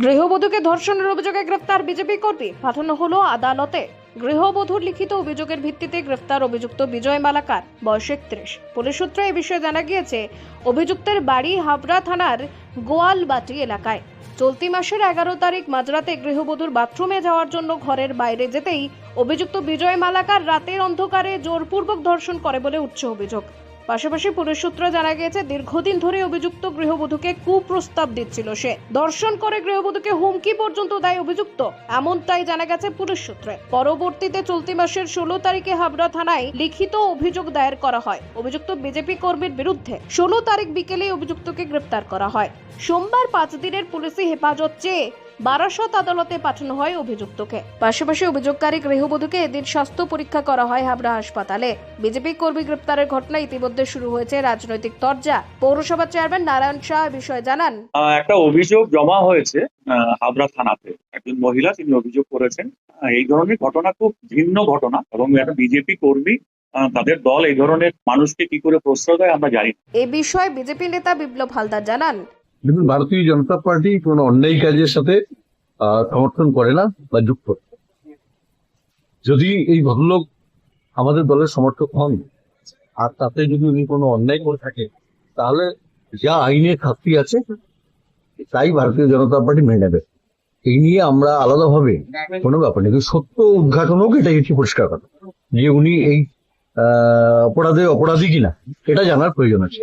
গৃহবধূকে ধর্ষণের অভিযোগে গ্রেফতার বিজেপি কর্মী, পাঠানো হলো আদালতে। গৃহবধূর লিখিত অভিযোগের ভিত্তিতে গ্রেফতার অভিযুক্ত বিজয় মালাকার, বয়স 31। পুলিশ সূত্রে এই বিষয়ে জানা গিয়েছে, অভিযুক্তের বাড়ি হাবড়া থানার গোয়ালবাটি এলাকায়। চলতি মাসের 11 তারিখ মাঝরাতে গৃহবধূর বাথরুমে যাওয়ার জন্য ঘরের বাইরে যেতেই অভিযুক্ত বিজয় মালাকার রাতের অন্ধকারে জোরপূর্বক ধর্ষণ করে বলে উঠছে অভিযোগ। পাশাপাশি পুলিশ সূত্রে জানা গিয়েছে, দীর্ঘদিন ধরে অভিযুক্ত গৃহবধূকে কুপ্রস্তাব দিচ্ছিল সে। ধর্ষণ করে গৃহবধূকে হুমকি পর্যন্ত দেয় অভিযুক্ত, এমনটাই জানা গেছে পুলিশ সূত্রে। পরবর্তীতে চলতি মাসের 16 তারিখে হাবড়া থানায় লিখিত অভিযোগ দায়ের করা হয় অভিযুক্ত বিজেপি কর্মীর বিরুদ্ধে। 16 তারিখ বিকেলে অভিযুক্তকে গ্রেফতার করা হয়। সোমবার 5 দিনের পুলিশি হেফাজত চেয়ে বারাসত আদালতে পাঠানো হয় অভিযুক্তকে। পাশাপাশি অভিযোগকারী গৃহবধূকে এদিন স্বাস্থ্য পরীক্ষা করা হয় হাবড়া হাসপাতালে। বিজেপি কর্মী গ্রেপ্তারের ঘটনায় ইতিমধ্যে শুরু হয়েছে রাজনৈতিক চর্চা। পৌরসভার চেয়ারম্যান নারায়ণ শাহ বিষয়ে জানান, একটা অভিযোগ জমা হয়েছে হাবড়া থানাতে। একজন মহিলা তিনি অভিযোগ করেছেন এই ধরনের ঘটনা খুব ভিন্ন ঘটনা, এবং একটা বিজেপি কর্মী তাদের দল এই ধরনের মানুষকে কি করে প্রশ্রয় দেয় আমরা জানি না। এ বিষয়ে বিজেপি নেতা বিপ্লব হালদার জানান, দেখুন, ভারতীয় জনতা পার্টি কোনো অন্যায় কাজের সাথে সমর্থন করে না বা যুক্ত। যদি এই ভদ্রলোক আমাদের দলের সমর্থক হন আর তাতে যদি উনি কোনো অন্যায় করে থাকে, তাহলে যা আইনের শাস্তি আছে তাই ভারতীয় জনতা পার্টি মেনে নেবে। এই নিয়ে আমরা আলাদাভাবে কোনো ব্যাপার নেই, কিন্তু সত্য উদ্ঘাটন হোক, এটাই হচ্ছে পরিষ্কার কথা, যে উনি এই অপরাধী কিনা এটা জানার প্রয়োজন আছে।